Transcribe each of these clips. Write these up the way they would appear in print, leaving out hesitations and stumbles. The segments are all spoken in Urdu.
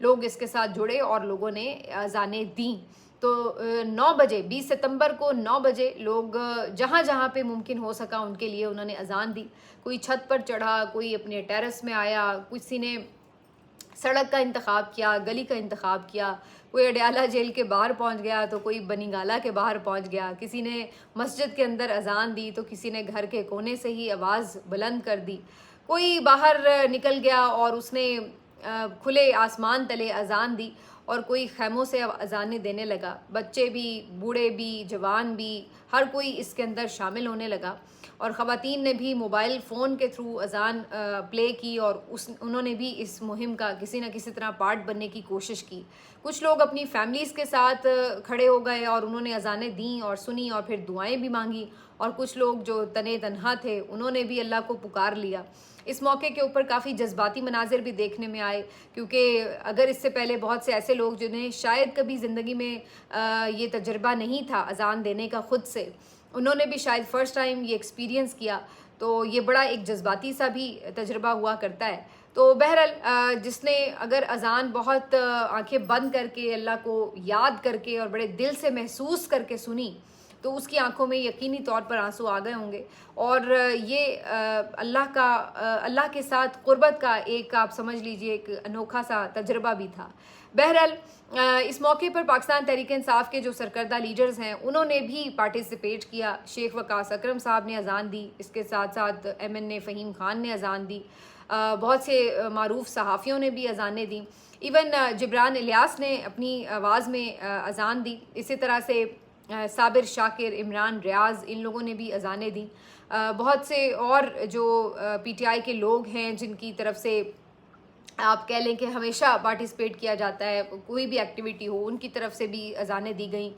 لوگ اس کے ساتھ جڑے اور لوگوں نے اذانیں دیں. تو 9 بجے 20 ستمبر کو 9 بجے لوگ جہاں جہاں پہ ممکن ہو سکا ان کے لیے انہوں نے اذان دی. کوئی چھت پر چڑھا, کوئی اپنے ٹیرس میں آیا, کسی نے سڑک کا انتخاب کیا, گلی کا انتخاب کیا, کوئی اڈیالہ جیل کے باہر پہنچ گیا تو کوئی بنی گالہ کے باہر پہنچ گیا, کسی نے مسجد کے اندر اذان دی تو کسی نے گھر کے کونے سے ہی آواز بلند کر دی, کوئی باہر نکل گیا اور اس نے کھلے آسمان تلے اذان دی, اور کوئی خیموں سے اذانیں دینے لگا. بچے بھی, بوڑھے بھی, جوان بھی, ہر کوئی اس کے اندر شامل ہونے لگا. اور خواتین نے بھی موبائل فون کے تھرو اذان پلے کی اور انہوں نے بھی اس مہم کا کسی نہ کسی طرح پارٹ بننے کی کوشش کی. کچھ لوگ اپنی فیملیز کے ساتھ کھڑے ہو گئے اور انہوں نے اذانیں دیں اور سنی اور پھر دعائیں بھی مانگی, اور کچھ لوگ جو تنے تنہا تھے انہوں نے بھی اللہ کو پکار لیا. اس موقع کے اوپر کافی جذباتی مناظر بھی دیکھنے میں آئے, کیونکہ اگر اس سے پہلے بہت سے ایسے لوگ جنہیں شاید کبھی زندگی میں یہ تجربہ نہیں تھا اذان دینے کا خود سے, انہوں نے بھی شاید فرسٹ ٹائم یہ ایکسپیرینس کیا, تو یہ بڑا ایک جذباتی سا بھی تجربہ ہوا کرتا ہے. تو بہرحال جس نے اگر اذان بہت آنکھیں بند کر کے اللہ کو یاد کر کے اور بڑے دل سے محسوس کر کے سنی تو اس کی آنکھوں میں یقینی طور پر آنسو آ گئے ہوں گے, اور یہ اللہ کے ساتھ قربت کا ایک آپ سمجھ لیجئے ایک انوکھا سا تجربہ بھی تھا. بہرحال اس موقع پر پاکستان تحریک انصاف کے جو سرکردہ لیڈرز ہیں انہوں نے بھی پارٹیسپیٹ کیا. شیخ وقاص اکرم صاحب نے اذان دی, اس کے ساتھ ساتھ MNA فہیم خان نے اذان دی, بہت سے معروف صحافیوں نے بھی اذانیں دیں, ایون جبران الیاس نے اپنی آواز میں اذان دی. اسی طرح سے صابر شاکر, عمران ریاض, ان لوگوں نے بھی اذانیں دیں. بہت سے اور جو PTI کے لوگ ہیں جن کی طرف سے آپ کہہ لیں کہ ہمیشہ پارٹیسپیٹ کیا جاتا ہے, کوئی بھی ایکٹیویٹی ہو ان کی طرف سے بھی اذانیں دی گئیں.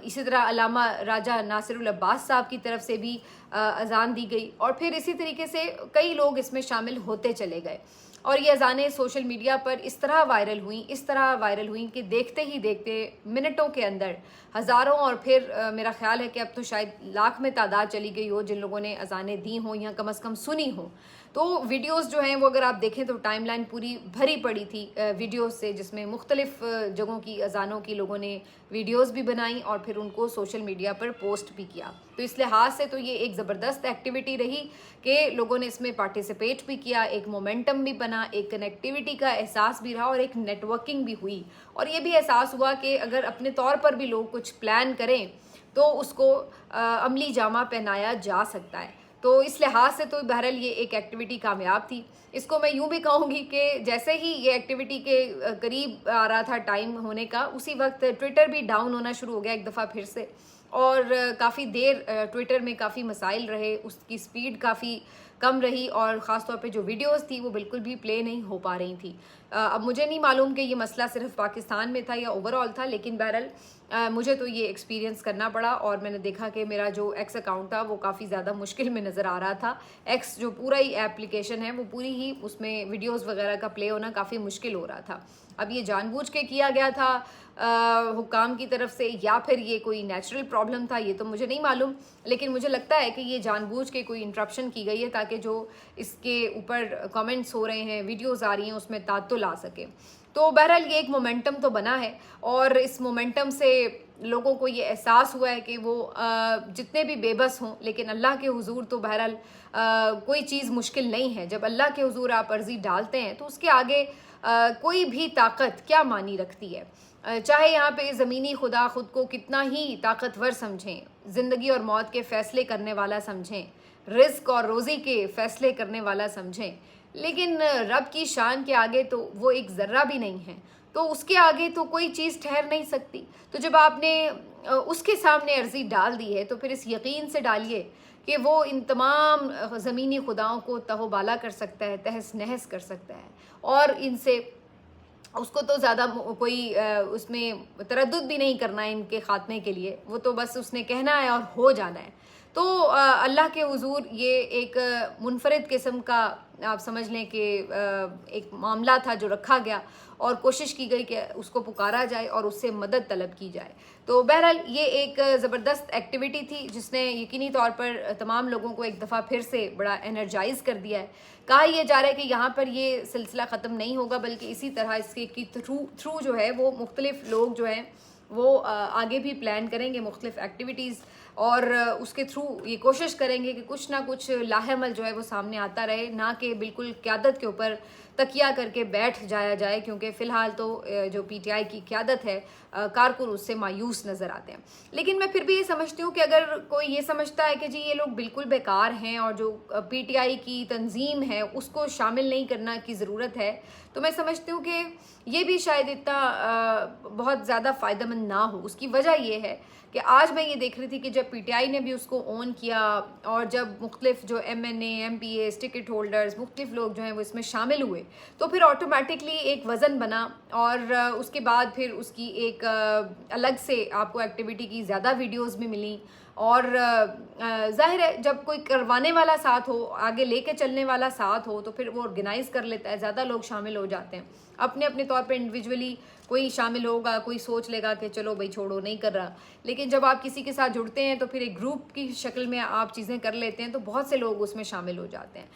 اسی طرح علامہ راجہ ناصر العباس صاحب کی طرف سے بھی اذان دی گئی, اور پھر اسی طریقے سے کئی لوگ اس میں شامل ہوتے چلے گئے. اور یہ اذانیں سوشل میڈیا پر اس طرح وائرل ہوئیں کہ دیکھتے ہی دیکھتے منٹوں کے اندر ہزاروں, اور پھر میرا خیال ہے کہ اب تو شاید لاکھ میں تعداد چلی گئی ہو جن لوگوں نے اذانیں دی ہوں یا کم از کم سنی ہوں. تو ویڈیوز جو ہیں وہ اگر آپ دیکھیں تو ٹائم لائن پوری بھری پڑی تھی ویڈیوز سے, جس میں مختلف جگہوں کی اذانوں کی لوگوں نے ویڈیوز بھی بنائیں اور پھر ان کو سوشل میڈیا پر پوسٹ بھی کیا. تو اس لحاظ سے تو یہ ایک زبردست ایکٹیویٹی رہی کہ لوگوں نے اس میں پارٹیسپیٹ بھی کیا, ایک مومنٹم بھی بنا, ایک کنیکٹیوٹی کا احساس بھی رہا اور ایک نیٹ ورکنگ بھی ہوئی, اور یہ بھی احساس ہوا کہ اگر اپنے طور پر بھی لوگ کچھ پلان کریں تو اس کو عملی جامہ پہنایا جا سکتا ہے. تو اس لحاظ سے تو بہرحال یہ ایک ایکٹیویٹی کامیاب تھی. اس کو میں یوں بھی کہوں گی کہ جیسے ہی یہ ایکٹیویٹی کے قریب آ رہا تھا ٹائم ہونے کا, اسی وقت ٹویٹر بھی ڈاؤن ہونا شروع ہو گیا ایک دفعہ پھر سے, اور کافی دیر ٹویٹر میں کافی مسائل رہے, اس کی سپیڈ کافی کم رہی, اور خاص طور پہ جو ویڈیوز تھی وہ بالکل بھی پلے نہیں ہو پا رہی تھی. اب مجھے نہیں معلوم کہ یہ مسئلہ صرف پاکستان میں تھا یا اوور آل تھا, لیکن بہرحال مجھے تو یہ ایکسپیرینس کرنا پڑا, اور میں نے دیکھا کہ میرا جو ایکس اکاؤنٹ تھا وہ کافی زیادہ مشکل میں نظر آ رہا تھا. ایکس جو پورا ہی ایپلیکیشن ہے وہ پوری ہی اس میں ویڈیوز وغیرہ کا پلے ہونا کافی مشکل ہو رہا تھا. اب یہ جان بوجھ کے کیا گیا تھا حکام کی طرف سے یا پھر یہ کوئی نیچرل پرابلم تھا, یہ تو مجھے نہیں معلوم, لیکن مجھے لگتا ہے کہ یہ جان بوجھ کے کوئی انٹرپشن کی گئی ہے تاکہ جو اس کے اوپر کامنٹس ہو رہے ہیں, ویڈیوز آ رہی ہیں, اس میں تعطل آ سکے. تو بہرحال یہ ایک مومنٹم تو بنا ہے, اور اس مومنٹم سے لوگوں کو یہ احساس ہوا ہے کہ وہ جتنے بھی بے بس ہوں لیکن اللہ کے حضور تو بہرحال کوئی چیز مشکل نہیں ہے. جب اللہ کے حضور آپ عرضی ڈالتے ہیں تو اس کے آگے کوئی بھی طاقت کیا معنی رکھتی ہے, چاہے یہاں پہ زمینی خدا خود کو کتنا ہی طاقتور سمجھیں, زندگی اور موت کے فیصلے کرنے والا سمجھیں, رزق اور روزی کے فیصلے کرنے والا سمجھیں, لیکن رب کی شان کے آگے تو وہ ایک ذرہ بھی نہیں ہے, تو اس کے آگے تو کوئی چیز ٹھہر نہیں سکتی. تو جب آپ نے اس کے سامنے عرضی ڈال دی ہے تو پھر اس یقین سے ڈالیے کہ وہ ان تمام زمینی خداؤں کو تہو بالا کر سکتا ہے, تہس نہس کر سکتا ہے, اور ان سے اس کو تو زیادہ کوئی اس میں تردد بھی نہیں کرنا ہے ان کے خاتمے کے لیے, وہ تو بس اس نے کہنا ہے اور ہو جانا ہے. تو اللہ کے حضور یہ ایک منفرد قسم کا آپ سمجھ لیں کہ ایک معاملہ تھا جو رکھا گیا اور کوشش کی گئی کہ اس کو پکارا جائے اور اس سے مدد طلب کی جائے. تو بہرحال یہ ایک زبردست ایکٹیویٹی تھی جس نے یقینی طور پر تمام لوگوں کو ایک دفعہ پھر سے بڑا انرجائز کر دیا ہے. کہا یہ جا رہا ہے کہ یہاں پر یہ سلسلہ ختم نہیں ہوگا بلکہ اسی طرح اس کے تھرو جو ہے وہ مختلف لوگ جو ہیں وہ آگے بھی پلان کریں گے مختلف ایکٹیویٹیز اور اس کے تھرو یہ کوشش کریں گے کہ کچھ نہ کچھ لاہعمل جو ہے وہ سامنے آتا رہے, نہ کہ بالکل قیادت کے اوپر تکیہ کر کے بیٹھ جایا جائے, کیونکہ فی الحال تو جو پی ٹی آئی کی قیادت ہے کارکن اس سے مایوس نظر آتے ہیں. لیکن میں پھر بھی یہ سمجھتی ہوں کہ اگر کوئی یہ سمجھتا ہے کہ جی یہ لوگ بالکل بیکار ہیں اور جو پی ٹی آئی کی تنظیم ہے اس کو شامل نہیں کرنا کی ضرورت ہے, تو میں سمجھتی ہوں کہ یہ بھی شاید اتنا بہت زیادہ فائدہ مند نہ ہو. اس کی وجہ یہ ہے کہ آج میں یہ دیکھ رہی تھی کہ جب پی ٹی آئی نے بھی اس کو اون کیا اور جب مختلف جو ایم این اے, ایم پی اے, ٹکٹ ہولڈرز, مختلف لوگ جو ہیں وہ اس میں شامل ہوئے, تو پھر آٹومیٹکلی ایک وزن بنا اور اس کے بعد پھر اس کی ایک الگ سے آپ کو ایکٹیویٹی کی زیادہ ویڈیوز بھی ملیں. اور ظاہر ہے جب کوئی کروانے والا ساتھ ہو, آگے لے کے چلنے والا ساتھ ہو, تو پھر وہ آرگنائز کر لیتا ہے, زیادہ لوگ شامل ہو جاتے ہیں. اپنے اپنے طور پہ انڈیویجولی کوئی شامل ہوگا, کوئی سوچ لے گا کہ چلو بھائی چھوڑو نہیں کر رہا, لیکن جب آپ کسی کے ساتھ جڑتے ہیں تو پھر ایک گروپ کی شکل میں آپ چیزیں کر لیتے ہیں, تو بہت سے لوگ اس میں شامل ہو جاتے ہیں.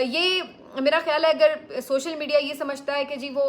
یہ میرا خیال ہے اگر سوشل میڈیا یہ سمجھتا ہے کہ جی وہ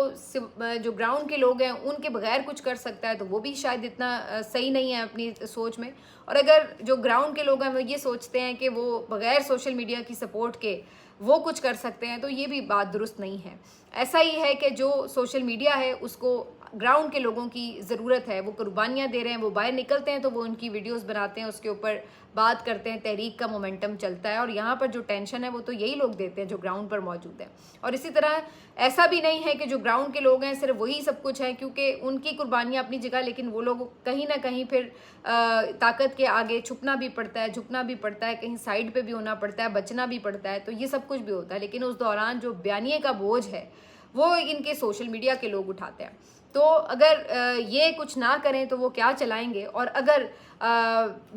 جو گراؤنڈ کے لوگ ہیں ان کے بغیر کچھ کر سکتا ہے, تو وہ بھی شاید اتنا صحیح نہیں ہے اپنی سوچ میں. اور اگر جو گراؤنڈ کے لوگ ہیں وہ یہ سوچتے ہیں کہ وہ بغیر سوشل میڈیا کی سپورٹ کے وہ کچھ کر سکتے ہیں, تو یہ بھی بات درست نہیں ہے. ایسا ہی ہے کہ جو سوشل میڈیا ہے اس کو گراؤنڈ کے لوگوں کی ضرورت ہے, وہ قربانیاں دے رہے ہیں, وہ باہر نکلتے ہیں تو وہ ان کی ویڈیوز بناتے ہیں, اس کے اوپر بات کرتے ہیں, تحریک کا مومنٹم چلتا ہے, اور یہاں پر جو ٹینشن ہے وہ تو یہی لوگ دیتے ہیں جو گراؤنڈ پر موجود ہیں. اور اسی طرح ایسا بھی نہیں ہے کہ جو گراؤنڈ کے لوگ ہیں صرف وہی سب کچھ ہے, کیونکہ ان کی قربانیاں اپنی جگہ, لیکن وہ لوگ کہیں نہ کہیں پھر طاقت کے آگے چھپنا بھی پڑتا ہے, جھکنا بھی پڑتا ہے, کہیں سائڈ پہ بھی ہونا پڑتا ہے, بچنا بھی پڑتا ہے, تو یہ سب کچھ بھی ہوتا ہے. لیکن اس دوران جو بیانیے کا بوجھ ہے وہ ان کے سوشل میڈیا کے لوگ اٹھاتے ہیں. تو اگر یہ کچھ نہ کریں تو وہ کیا چلائیں گے, اور اگر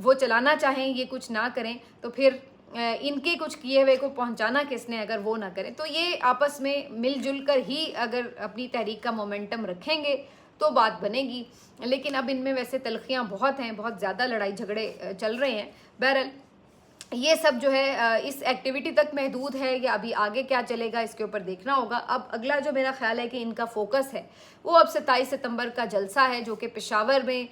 وہ چلانا چاہیں یہ کچھ نہ کریں تو پھر ان کے کچھ کیے ہوئے کو پہنچانا کس نے اگر وہ نہ کریں. تو یہ آپس میں مل جل کر ہی اگر اپنی تحریک کا مومنٹم رکھیں گے تو بات بنے گی. لیکن اب ان میں ویسے تلخیاں بہت ہیں, بہت زیادہ لڑائی جھگڑے چل رہے ہیں. بہرحال یہ سب جو ہے اس ایکٹیویٹی تک محدود ہے, یا ابھی آگے کیا چلے گا اس کے اوپر دیکھنا ہوگا. اب اگلا جو میرا خیال ہے کہ ان کا فوکس ہے وہ اب 27 ستمبر کا جلسہ ہے, جو کہ پشاور میں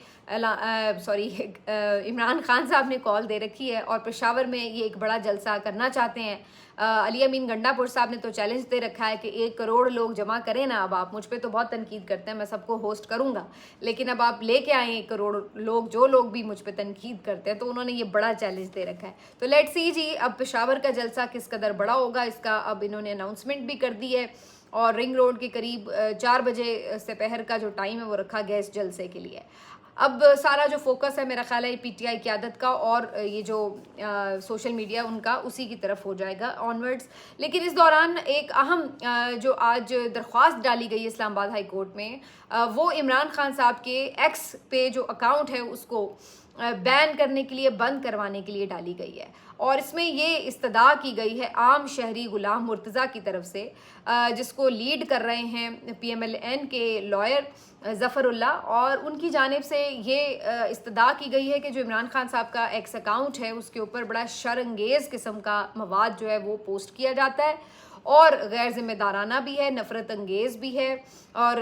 عمران خان صاحب نے کال دے رکھی ہے, اور پشاور میں یہ ایک بڑا جلسہ کرنا چاہتے ہیں. علی امین گنڈا پور صاحب نے تو چیلنج دے رکھا ہے کہ 1 کروڑ لوگ جمع کریں نا. اب آپ مجھ پہ تو بہت تنقید کرتے ہیں, میں سب کو ہوسٹ کروں گا, لیکن اب آپ لے کے آئیں 1 کروڑ لوگ. جو لوگ بھی مجھ پہ تنقید کرتے ہیں تو انہوں نے یہ بڑا چیلنج دے رکھا ہے. تو لیٹ سی جی اب پشاور کا جلسہ کس قدر بڑا ہوگا, اس کا اب انہوں نے اناؤنسمنٹ بھی کر دی ہے, اور رنگ روڈ کے قریب 4 بجے سپہر کا جو ٹائم ہے وہ رکھا گیا اس جلسے کے لیے. اب سارا جو فوکس ہے میرا خیال ہے پی ٹی آئی قیادت کا اور یہ جو سوشل میڈیا ان کا اسی کی طرف ہو جائے گا آنورڈز. لیکن اس دوران ایک اہم جو آج درخواست ڈالی گئی اسلام آباد ہائی کورٹ میں, وہ عمران خان صاحب کے ایکس پہ جو اکاؤنٹ ہے اس کو بین کرنے کے لیے, بند کروانے کے لیے ڈالی گئی ہے. اور اس میں یہ استدعا کی گئی ہے عام شہری غلام مرتضیٰ کی طرف سے, جس کو لیڈ کر رہے ہیں پی ایم ایل این کے لائر ظفر اللہ, اور ان کی جانب سے یہ استدعا کی گئی ہے کہ جو عمران خان صاحب کا ایکس اکاؤنٹ ہے اس کے اوپر بڑا شرانگیز قسم کا مواد جو ہے وہ پوسٹ کیا جاتا ہے, اور غیر ذمہ دارانہ بھی ہے, نفرت انگیز بھی ہے, اور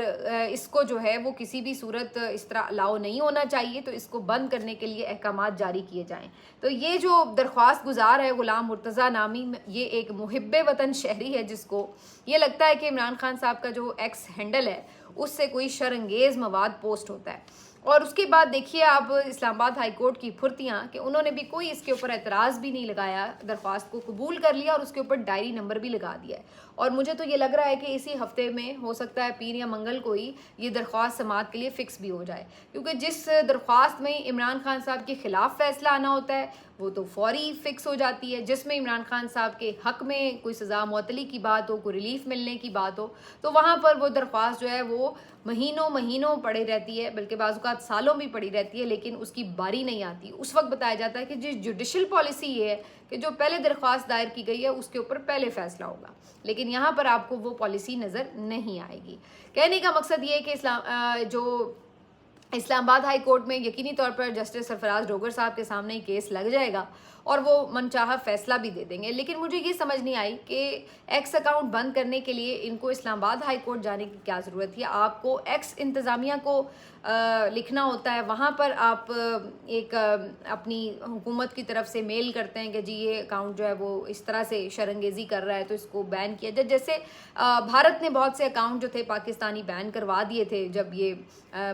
اس کو جو ہے وہ کسی بھی صورت اس طرح الاؤ نہیں ہونا چاہیے. تو اس کو بند کرنے کے لیے احکامات جاری کیے جائیں. تو یہ جو درخواست گزار ہے غلام مرتضیٰ نامی, یہ ایک محب وطن شہری ہے جس کو یہ لگتا ہے کہ عمران خان صاحب کا جو ایکس ہینڈل ہے اس سے کوئی شرانگیز مواد پوسٹ ہوتا ہے. اور اس کے بعد دیکھیے آپ اسلام آباد ہائی کورٹ کی پھرتیاں کہ انہوں نے بھی کوئی اس کے اوپر اعتراض بھی نہیں لگایا, درخواست کو قبول کر لیا اور اس کے اوپر ڈائری نمبر بھی لگا دیا ہے. اور مجھے تو یہ لگ رہا ہے کہ اسی ہفتے میں ہو سکتا ہے پیر یا منگل کو ہی یہ درخواست سماعت کے لیے فکس بھی ہو جائے, کیونکہ جس درخواست میں عمران خان صاحب کے خلاف فیصلہ آنا ہوتا ہے وہ تو فوری فکس ہو جاتی ہے. جس میں عمران خان صاحب کے حق میں کوئی سزا معطلی کی بات ہو, کوئی ریلیف ملنے کی بات ہو, تو وہاں پر وہ درخواست جو ہے وہ مہینوں مہینوں پڑی رہتی ہے، بلکہ بعض اوقات سالوں بھی پڑی رہتی ہے، لیکن اس کی باری نہیں آتی۔ اس وقت بتایا جاتا ہے کہ جو جوڈیشل پالیسی یہ ہے کہ جو پہلے درخواست دائر کی گئی ہے اس کے اوپر پہلے فیصلہ ہوگا، لیکن یہاں پر آپ کو وہ پالیسی نظر نہیں آئے گی۔ کہنے کا مقصد یہ ہے کہ جو اسلام آباد ہائی کورٹ میں یقینی طور پر جسٹس سرفراز ڈوگر صاحب کے سامنے ہی کیس لگ جائے گا اور وہ من چاہا فیصلہ بھی دے دیں گے، لیکن مجھے یہ سمجھ نہیں آئی کہ ایکس اکاؤنٹ بند کرنے کے لیے ان کو اسلام آباد ہائی کورٹ جانے کی کیا ضرورت تھی۔ آپ کو ایکس انتظامیہ کو لکھنا ہوتا ہے، وہاں پر آپ ایک اپنی حکومت کی طرف سے میل کرتے ہیں کہ جی یہ اکاؤنٹ جو ہے وہ اس طرح سے شرنگیزی کر رہا ہے تو اس کو بین کیا جائے۔ جیسے بھارت نے بہت سے اکاؤنٹ جو تھے پاکستانی بین کروا دیے تھے جب یہ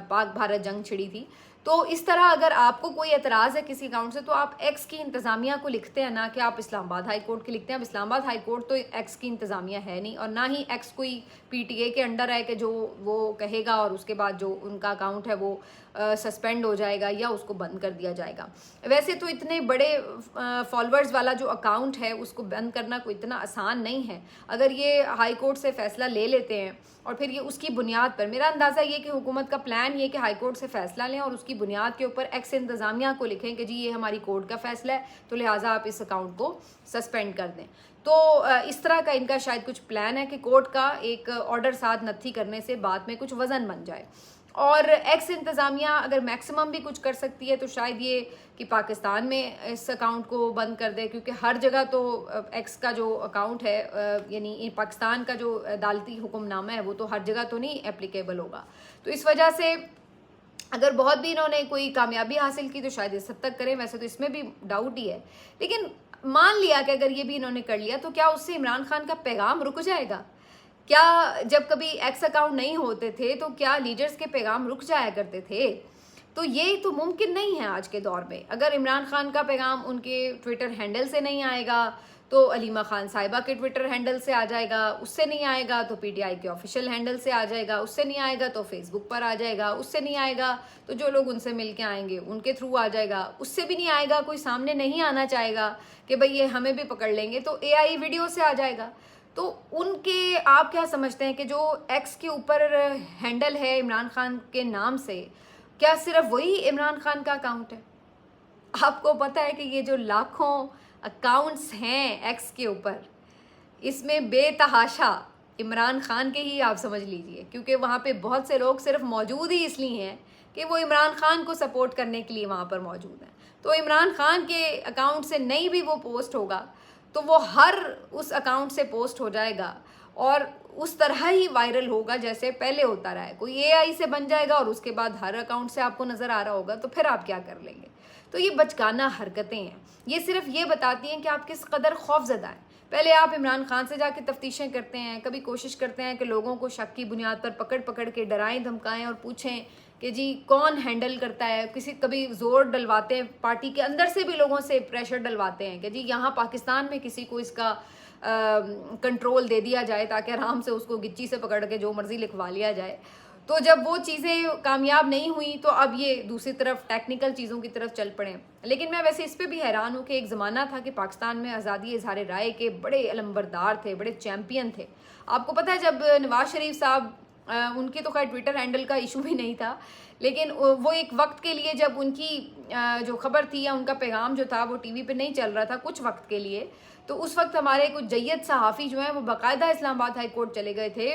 پاک بھارت جنگ چھڑی تھی، تو اس طرح اگر آپ کو کوئی اعتراض ہے کسی اکاؤنٹ سے تو آپ ایکس کی انتظامیہ کو لکھتے ہیں، نہ کہ آپ اسلام آباد ہائی کورٹ کے لکھتے ہیں۔ اب اسلام آباد ہائی کورٹ تو ایکس کی انتظامیہ ہے نہیں، اور نہ ہی ایکس کوئی پی ٹی اے کے انڈر ہے کہ جو وہ کہے گا اور اس کے بعد جو ان کا اکاؤنٹ ہے وہ سسپینڈ ہو جائے گا یا اس کو بند کر دیا جائے گا۔ ویسے تو اتنے بڑے فالوورز والا جو اکاؤنٹ ہے اس کو بند کرنا کوئی اتنا آسان نہیں ہے۔ اگر یہ ہائی کورٹ سے فیصلہ لے لیتے ہیں اور پھر یہ اس کی بنیاد پر، میرا اندازہ یہ کہ حکومت کا پلان یہ کہ ہائی کورٹ سے فیصلہ لیں اور اس کی بنیاد کے اوپر ایکس انتظامیہ کو لکھیں کہ جی یہ ہماری کورٹ کا فیصلہ ہے تو لہٰذا آپ اس اکاؤنٹ کو سسپینڈ کر دیں۔ تو اس طرح کا ان کا شاید کچھ پلان ہے کہ کورٹ کا ایک آرڈر ساتھ نتھی کرنے سے بعد میں کچھ وزن بن جائے، اور ایکس انتظامیہ اگر میکسیمم بھی کچھ کر سکتی ہے تو شاید یہ کہ پاکستان میں اس اکاؤنٹ کو بند کر دے، کیونکہ ہر جگہ تو ایکس کا جو اکاؤنٹ ہے یعنی پاکستان کا جو عدالتی حکم نامہ ہے وہ تو ہر جگہ تو نہیں اپلیکیبل ہوگا۔ تو اس وجہ سے اگر بہت بھی انہوں نے کوئی کامیابی حاصل کی تو شاید اس حد تک کریں، ویسے تو اس میں بھی ڈاؤٹ ہی ہے، لیکن مان لیا کہ اگر یہ بھی انہوں نے کر لیا تو کیا اس سے عمران خان کا پیغام رک جائے گا؟ کیا جب کبھی ایکس اکاؤنٹ نہیں ہوتے تھے تو کیا لیڈرز کے پیغام رک جایا کرتے تھے؟ تو یہ تو ممکن نہیں ہے آج کے دور میں۔ اگر عمران خان کا پیغام ان کے ٹویٹر ہینڈل سے نہیں آئے گا تو علیمہ خان صاحبہ کے ٹویٹر ہینڈل سے آ جائے گا، اس سے نہیں آئے گا تو پی ٹی آئی کے آفیشیل ہینڈل سے آ جائے گا، اس سے نہیں آئے گا تو فیس بک پر آ جائے گا، اس سے نہیں آئے گا تو جو لوگ ان سے مل کے آئیں گے ان کے تھرو آ جائے گا، اس سے بھی نہیں آئے گا، کوئی سامنے نہیں آنا چاہے گا کہ بھئی یہ ہمیں بھی پکڑ لیں گے تو اے آئی ویڈیو سے آ جائے گا۔ تو ان کے آپ کیا سمجھتے ہیں کہ جو ایکس کے اوپر ہینڈل ہے عمران خان کے نام سے، کیا صرف وہی عمران خان کا اکاؤنٹ ہے؟ آپ کو پتہ ہے کہ یہ جو لاکھوں اکاؤنٹس ہیں ایکس کے اوپر، اس میں بے تحاشا عمران خان کے ہی آپ سمجھ لیجئے، کیونکہ وہاں پہ بہت سے لوگ صرف موجود ہی اس لیے ہیں کہ وہ عمران خان کو سپورٹ کرنے کے لیے وہاں پر موجود ہیں۔ تو عمران خان کے اکاؤنٹ سے نہیں بھی وہ پوسٹ ہوگا تو وہ ہر اس اکاؤنٹ سے پوسٹ ہو جائے گا اور اس طرح ہی وائرل ہوگا جیسے پہلے ہوتا رہا ہے۔ کوئی اے آئی سے بن جائے گا اور اس کے بعد ہر اکاؤنٹ سے آپ کو نظر آ رہا ہوگا، تو پھر آپ کیا کر لیں گے؟ تو یہ بچگانہ حرکتیں ہیں، یہ صرف یہ بتاتی ہیں کہ آپ کس قدر خوفزدہ ہیں۔ پہلے آپ عمران خان سے جا کے تفتیشیں کرتے ہیں، کبھی کوشش کرتے ہیں کہ لوگوں کو شک کی بنیاد پر پکڑ پکڑ کے ڈرائیں دھمکائیں اور پوچھیں کہ جی کون ہینڈل کرتا ہے، کبھی زور ڈلواتے ہیں، پارٹی کے اندر سے بھی لوگوں سے پریشر ڈلواتے ہیں کہ جی یہاں پاکستان میں کسی کو اس کا کنٹرول دے دیا جائے تاکہ آرام سے اس کو گچی سے پکڑ کے جو مرضی لکھوا لیا جائے۔ تو جب وہ چیزیں کامیاب نہیں ہوئیں تو اب یہ دوسری طرف ٹیکنیکل چیزوں کی طرف چل پڑیں۔ لیکن میں ویسے اس پہ بھی حیران ہوں کہ ایک زمانہ تھا کہ پاکستان میں آزادی اظہار رائے کے بڑے علمبردار تھے، بڑے چیمپئن تھے۔ آپ کو پتہ ہے جب نواز شریف صاحب، ان کے تو خیر ٹویٹر ہینڈل کا ایشو بھی نہیں تھا، لیکن وہ ایک وقت کے لیے جب ان کی جو خبر تھی یا ان کا پیغام جو تھا وہ ٹی وی پہ نہیں چل رہا تھا کچھ وقت کے لیے، تو اس وقت ہمارے کچھ جید صحافی جو ہیں وہ باقاعدہ اسلام آباد ہائی کورٹ چلے گئے تھے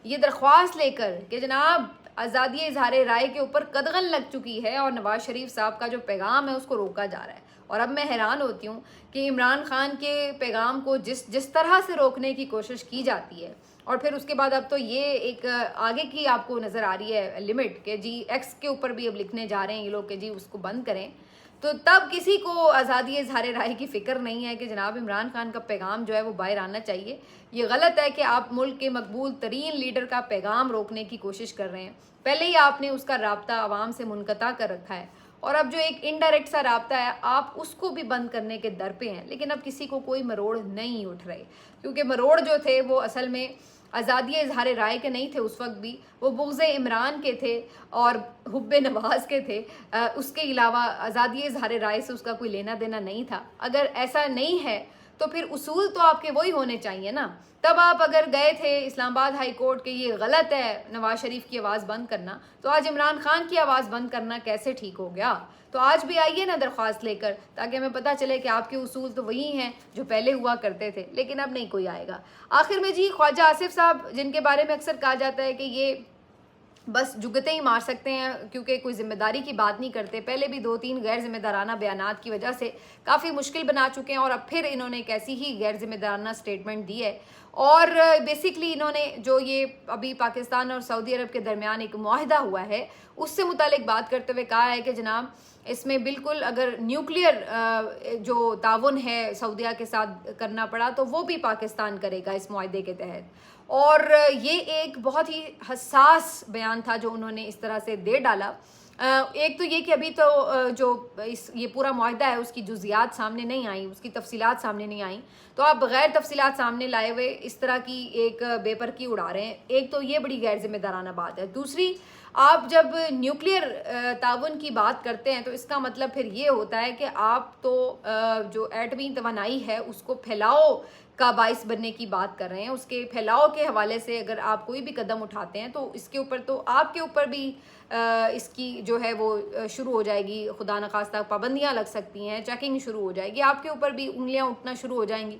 یہ درخواست لے کر کہ جناب آزادی اظہار رائے کے اوپر قدغن لگ چکی ہے اور نواز شریف صاحب کا جو پیغام ہے اس کو روکا جا رہا ہے۔ اور اب میں حیران ہوتی ہوں کہ عمران خان کے پیغام کو جس طرح سے روکنے کی کوشش کی جاتی ہے، اور پھر اس کے بعد اب تو یہ ایک آگے کی آپ کو نظر آ رہی ہے لمٹ کہ جی ایکس کے اوپر بھی اب لکھنے جا رہے ہیں یہ لوگ کہ جی اس کو بند کریں، تو تب کسی کو آزادی اظہار رائے کی فکر نہیں ہے کہ جناب عمران خان کا پیغام جو ہے وہ باہر آنا چاہیے۔ یہ غلط ہے کہ آپ ملک کے مقبول ترین لیڈر کا پیغام روکنے کی کوشش کر رہے ہیں۔ پہلے ہی آپ نے اس کا رابطہ عوام سے منقطع کر رکھا ہے، اور اب جو ایک انڈائریکٹ سا رابطہ ہے آپ اس کو بھی بند کرنے کے در پہ ہیں، لیکن اب کسی کو کوئی مروڑ نہیں اٹھ رہے، کیونکہ مروڑ جو تھے وہ اصل میں آزادی اظہار رائے کے نہیں تھے اس وقت بھی، وہ بغض عمران کے تھے اور حب نواز کے تھے۔ اس کے علاوہ آزادی اظہار رائے سے اس کا کوئی لینا دینا نہیں تھا۔ اگر ایسا نہیں ہے تو پھر اصول تو آپ کے وہی ہونے چاہیے نا. تب آپ اگر گئے تھے اسلام آباد ہائی کورٹ کہ یہ غلط ہے نواز شریف کی آواز بند کرنا, تو آج عمران خان کی آواز بند کرنا کیسے ٹھیک ہو گیا؟ تو آج بھی آئیے نا درخواست لے کر, تاکہ ہمیں پتہ چلے کہ آپ کے اصول تو وہی ہیں جو پہلے ہوا کرتے تھے, لیکن اب نہیں کوئی آئے گا. آخر میں جی, خواجہ آصف صاحب جن کے بارے میں اکثر کہا جاتا ہے کہ یہ بس جگتیں ہی مار سکتے ہیں کیونکہ کوئی ذمہ داری کی بات نہیں کرتے, پہلے بھی 2-3 غیر ذمہ دارانہ بیانات کی وجہ سے کافی مشکل بنا چکے ہیں, اور اب پھر انہوں نے ایک ایسی ہی غیر ذمہ دارانہ سٹیٹمنٹ دی ہے. اور بیسکلی انہوں نے جو یہ ابھی پاکستان اور سعودی عرب کے درمیان ایک معاہدہ ہوا ہے اس سے متعلق بات کرتے ہوئے کہا ہے کہ جناب اس میں بالکل اگر نیوکلیئر جو تعاون ہے سعودیہ کے ساتھ کرنا پڑا تو وہ بھی پاکستان کرے گا اس معاہدے کے تحت. اور یہ ایک بہت ہی حساس بیان تھا جو انہوں نے اس طرح سے دے ڈالا. ایک تو یہ کہ ابھی تو جو یہ پورا معاہدہ ہے اس کی جزیات سامنے نہیں آئیں, اس کی تفصیلات سامنے نہیں آئیں, تو آپ بغیر تفصیلات سامنے لائے ہوئے اس طرح کی ایک بے پرکی اڑا رہے ہیں. ایک تو یہ بڑی غیر ذمہ دارانہ بات ہے. دوسری, آپ جب نیوکلیئر تعاون کی بات کرتے ہیں تو اس کا مطلب پھر یہ ہوتا ہے کہ آپ تو جو ایٹمی توانائی ہے اس کو پھیلاؤ کا باعث بننے کی بات کر رہے ہیں. اس کے پھیلاؤ کے حوالے سے اگر آپ کوئی بھی قدم اٹھاتے ہیں تو اس کے اوپر تو آپ کے اوپر بھی اس کی جو ہے وہ شروع ہو جائے گی, خدا نخواستہ پابندیاں لگ سکتی ہیں, چیکنگ شروع ہو جائے گی, آپ کے اوپر بھی انگلیاں اٹھنا شروع ہو جائیں گی.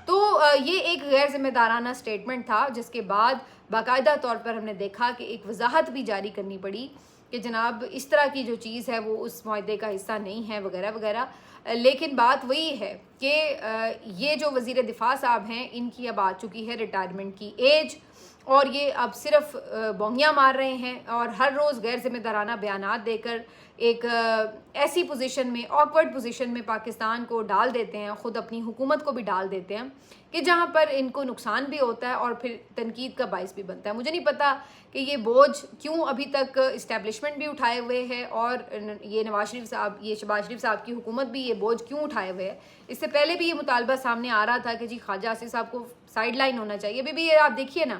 تو یہ ایک غیر ذمہ دارانہ سٹیٹمنٹ تھا, جس کے بعد باقاعدہ طور پر ہم نے دیکھا کہ ایک وضاحت بھی جاری کرنی پڑی کہ جناب اس طرح کی جو چیز ہے وہ اس معاہدے کا حصہ نہیں ہے وغیرہ وغیرہ. لیکن بات وہی ہے کہ یہ جو وزیر دفاع صاحب ہیں ان کی اب آ چکی ہے ریٹائرمنٹ کی ایج, اور یہ اب صرف بونگیاں مار رہے ہیں اور ہر روز غیر ذمہ دارانہ بیانات دے کر ایک ایسی پوزیشن میں, آکورڈ پوزیشن میں پاکستان کو ڈال دیتے ہیں, خود اپنی حکومت کو بھی ڈال دیتے ہیں کہ جہاں پر ان کو نقصان بھی ہوتا ہے اور پھر تنقید کا باعث بھی بنتا ہے. مجھے نہیں پتا کہ یہ بوجھ کیوں ابھی تک اسٹیبلشمنٹ بھی اٹھائے ہوئے ہے اور یہ نواز شریف صاحب, یہ شہباز شریف صاحب کی حکومت بھی یہ بوجھ کیوں اٹھائے ہوئے ہے. اس سے پہلے بھی یہ مطالبہ سامنے آ رہا تھا کہ جی خواجہ آصف صاحب کو سائڈ لائن ہونا چاہیے. ابھی بھی یہ آپ دیکھیے نا,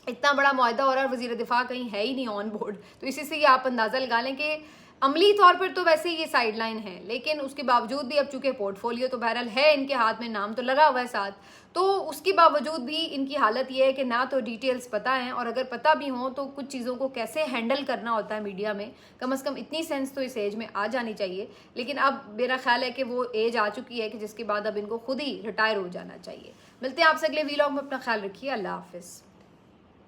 اتنا بڑا معاہدہ ہو رہا ہے اور وزیر دفاع کہیں ہے ہی نہیں آن بورڈ, تو اسی سے یہ آپ اندازہ لگا لیں کہ عملی طور پر تو ویسے یہ سائیڈ لائن ہے, لیکن اس کے باوجود بھی اب چونکہ پورٹ فولیو تو بہرحال ہے ان کے ہاتھ میں, نام تو لگا ہوا ہے ساتھ, تو اس کے باوجود بھی ان کی حالت یہ ہے کہ نہ تو ڈیٹیلز پتہ ہیں, اور اگر پتہ بھی ہوں تو کچھ چیزوں کو کیسے ہینڈل کرنا ہوتا ہے میڈیا میں, کم از کم اتنی سینس تو اس ایج میں آ جانی چاہیے. لیکن اب میرا خیال ہے کہ وہ ایج آ چکی ہے کہ جس کے بعد اب ان کو خود ہی ریٹائر ہو جانا چاہیے. ملتے ہیں آپ سے اگلے ویلاگ میں, اپنا خیال رکھیے, اللہ حافظ.